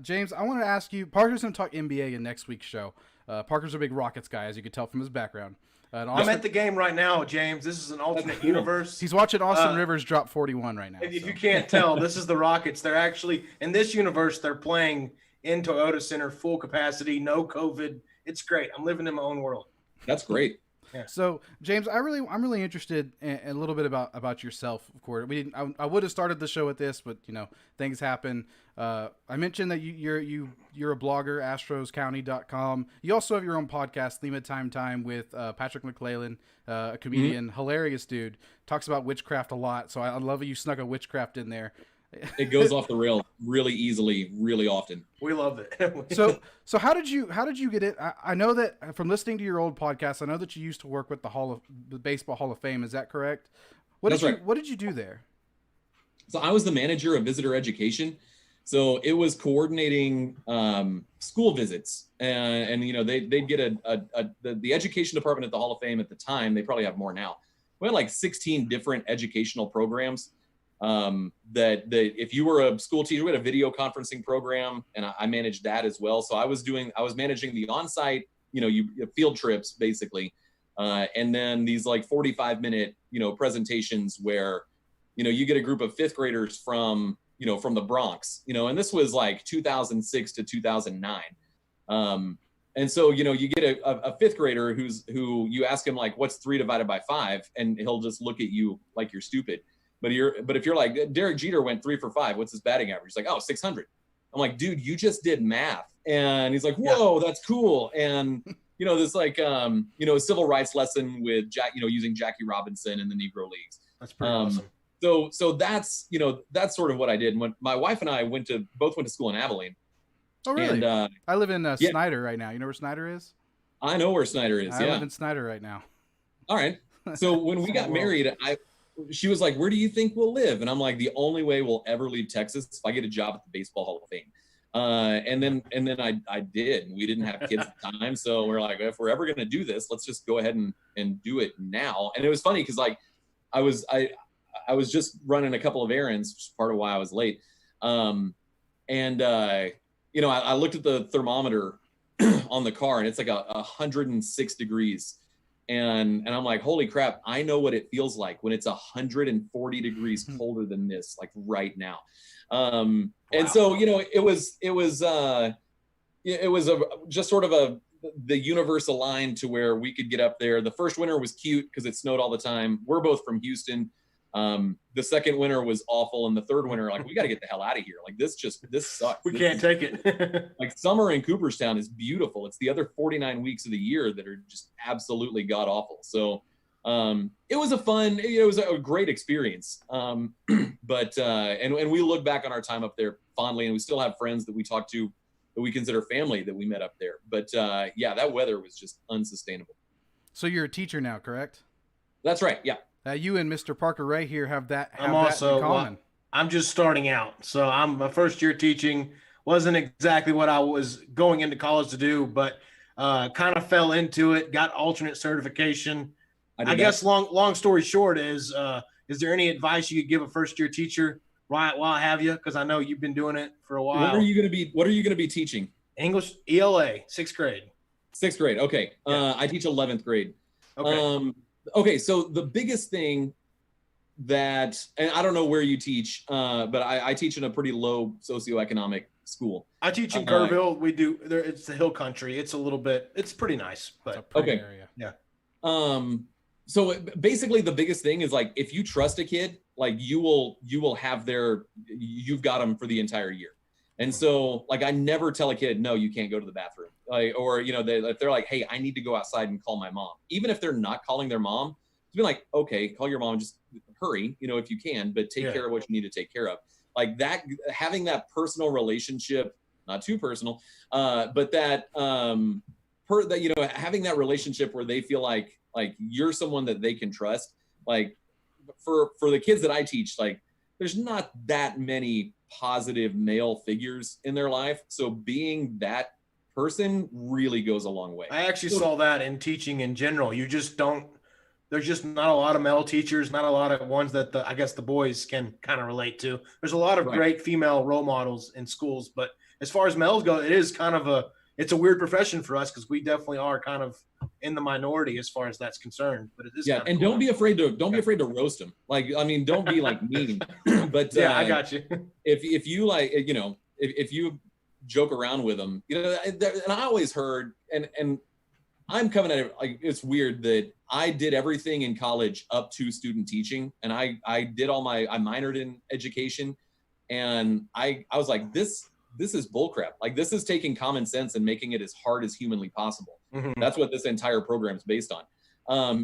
S1: James, I want to ask you. Parker's going to talk NBA in next week's show. Parker's a big Rockets guy, as you could tell from his background.
S2: I'm at the game right now, James. This is an alternate universe.
S1: He's watching Austin Rivers drop 41 right now.
S2: If you can't tell, this is the Rockets. They're actually in this universe. They're playing in Toyota Center, full capacity, no COVID. It's great. I'm living in my own world.
S3: That's great.
S1: Yeah. So, James, I'm really interested in a little bit about yourself. Of course, I would have started the show with this, but things happen. I mentioned that you're a blogger, astroscounty.com. You also have your own podcast, Thema Time with Patrick McClellan, a comedian, hilarious dude. Talks about witchcraft a lot. So I love that you snuck a witchcraft in there.
S3: It goes off the rail really easily, really often.
S2: We love it.
S1: So how did you get it? I know that from listening to your old podcast, I know that you used to work with the Baseball Hall of Fame. Is that correct? What did you do there?
S3: So I was the manager of visitor education. So it was coordinating school visits, and they'd get the education department at the Hall of Fame at the time. They probably have more now. We had like 16 different educational programs. That if you were a school teacher, we had a video conferencing program, and I managed that as well. So I was managing the on-site, field trips basically, and then these like 45-minute presentations where you get a group of fifth graders from the Bronx, and this was like 2006 to 2009. And so, you get a fifth grader who you ask him like, what's 3 divided by 5? And he'll just look at you like you're stupid. But if you're like, Derek Jeter went 3 for 5, what's his batting average? He's like, oh, 600. I'm like, dude, you just did math. And he's like, whoa, that's cool. And, this like, a civil rights lesson with using Jackie Robinson in the Negro Leagues.
S2: That's pretty awesome.
S3: So that's sort of what I did. When my wife and I both went to school in Abilene.
S1: Oh, really? And, I live in Snyder right now. You know where Snyder is?
S3: I know where Snyder is.
S1: I live in Snyder right now.
S3: All right. So when we got married, she was like, where do you think we'll live? And I'm like, the only way we'll ever leave Texas is if I get a job at the Baseball Hall of Fame. And then I did. We didn't have kids at the time. So we're like, if we're ever going to do this, let's just go ahead and do it now. And it was funny because like I was just running a couple of errands, which is part of why I was late. I looked at the thermometer on the car, and it's like 106 degrees. And I'm like, holy crap, I know what it feels like when it's 140 degrees colder than this, like right now. Wow. And so, it was just sort of the universe aligned to where we could get up there. The first winter was cute because it snowed all the time. We're both from Houston. The second winter was awful, and the third winter, like, we got to get the hell out of here. Like, this sucks.
S2: We can't take it.
S3: Like, summer in Cooperstown is beautiful. It's the other 49 weeks of the year that are just absolutely god awful. So, it was a great experience. But we look back on our time up there fondly, and we still have friends that we talk to that we consider family that we met up there. But that weather was just unsustainable.
S1: So you're a teacher now, correct?
S3: That's right. Yeah.
S1: You and Mr. Parker Ray here have that in common.
S2: Well, I'm just starting out. So I'm my first year teaching. Wasn't exactly what I was going into college to do, but kind of fell into it, got alternate certification. I guess long story short is there any advice you could give a first year teacher while I have you? Because I know you've been doing it for a while.
S3: What are you going to be teaching?
S2: English ELA, 6th grade.
S3: 6th grade. Okay. Yeah. I teach 11th grade.
S2: Okay.
S3: Okay, so the biggest thing and I don't know where you teach, but I teach in a pretty low socioeconomic school.
S2: I teach in Kerrville. We do there. It's the hill country. It's it's pretty nice, but
S1: it's a pretty area.
S2: Yeah.
S3: So basically the biggest thing is like, if you trust a kid, like you will have you've got them for the entire year. And so like, I never tell a kid, no, you can't go to the bathroom. Like, or, if they're like, hey, I need to go outside and call my mom, even if they're not calling their mom, be like, okay, call your mom, just hurry, if you can, but take care of what you need to take care of. Like that, having that personal relationship, not too personal, but that, having that relationship where they feel like you're someone that they can trust. Like for the kids that I teach, like there's not that many positive male figures in their life. So being that person really goes a long way.
S2: I actually saw that in teaching in general. There's just not a lot of male teachers, not a lot of ones that I guess the boys can kind of relate to. There's a lot of great female role models in schools, but as far as males go, it is kind of it's a weird profession for us because we definitely are kind of in the minority as far as that's concerned. But it is
S3: and cool. Don't be afraid to roast them. Like, I mean, don't be like mean. But
S2: I got you.
S3: If you like, if you joke around with them, and I always heard, and I'm coming at it like, it's weird that I did everything in college up to student teaching, and I did I minored in education, and I was like, this is bullcrap. Like, this is taking common sense and making it as hard as humanly possible. Mm-hmm. That's what this entire program is based on.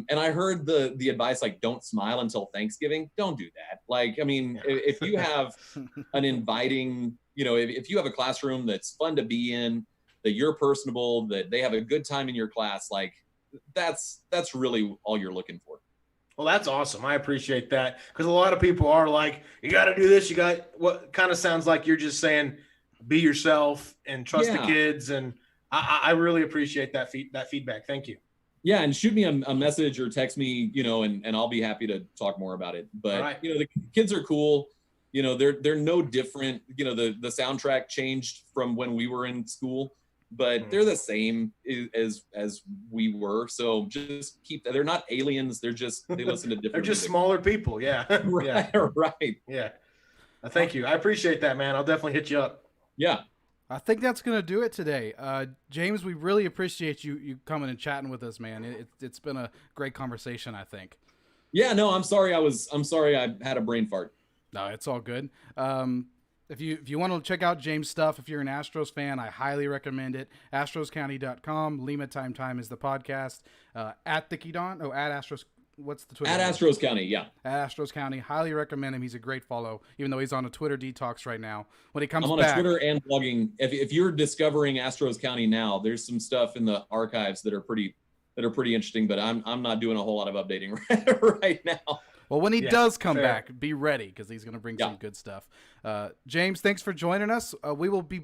S3: And I heard the advice, like, don't smile until Thanksgiving. Don't do that. Like, I mean, if you have an inviting, if you have a classroom that's fun to be in, that you're personable, that they have a good time in your class, like that's really all you're looking for.
S2: Well, that's awesome. I appreciate that, because a lot of people are like, you got to do this. You got what kind of sounds like you're just saying, be yourself and trust the kids. And I really appreciate that feedback. Thank you.
S3: Yeah, and shoot me a message or text me, and I'll be happy to talk more about it. But the kids are cool. They're no different. The soundtrack changed from when we were in school, but they're the same as we were. So just they're not aliens. They listen to different.
S2: They're just
S3: music.
S2: Smaller people. Yeah.
S3: Right.
S2: Yeah.
S3: Right.
S2: Yeah. Thank you. I appreciate that, man. I'll definitely hit you up.
S3: Yeah.
S1: I think that's going to do it today. James, we really appreciate you coming and chatting with us, man. It's been a great conversation, I think.
S3: Yeah, no, I'm sorry I had a brain fart.
S1: No, it's all good. If you want to check out James' stuff, if you're an Astros fan, I highly recommend it. AstrosCounty.com. Lima Time is the podcast. At Thicky Don. Oh, at Astros. What's the Twitter?
S3: At Astros County, yeah.
S1: At Astros County. Highly recommend him. He's a great follow, even though he's on a Twitter detox right now. When he comes back.
S3: I'm on a Twitter and blogging. If you're discovering Astros County now, there's some stuff in the archives that are pretty interesting, but I'm not doing a whole lot of updating right now.
S1: Well, when he does come back, be ready, because he's going to bring some good stuff. James, thanks for joining us. We will be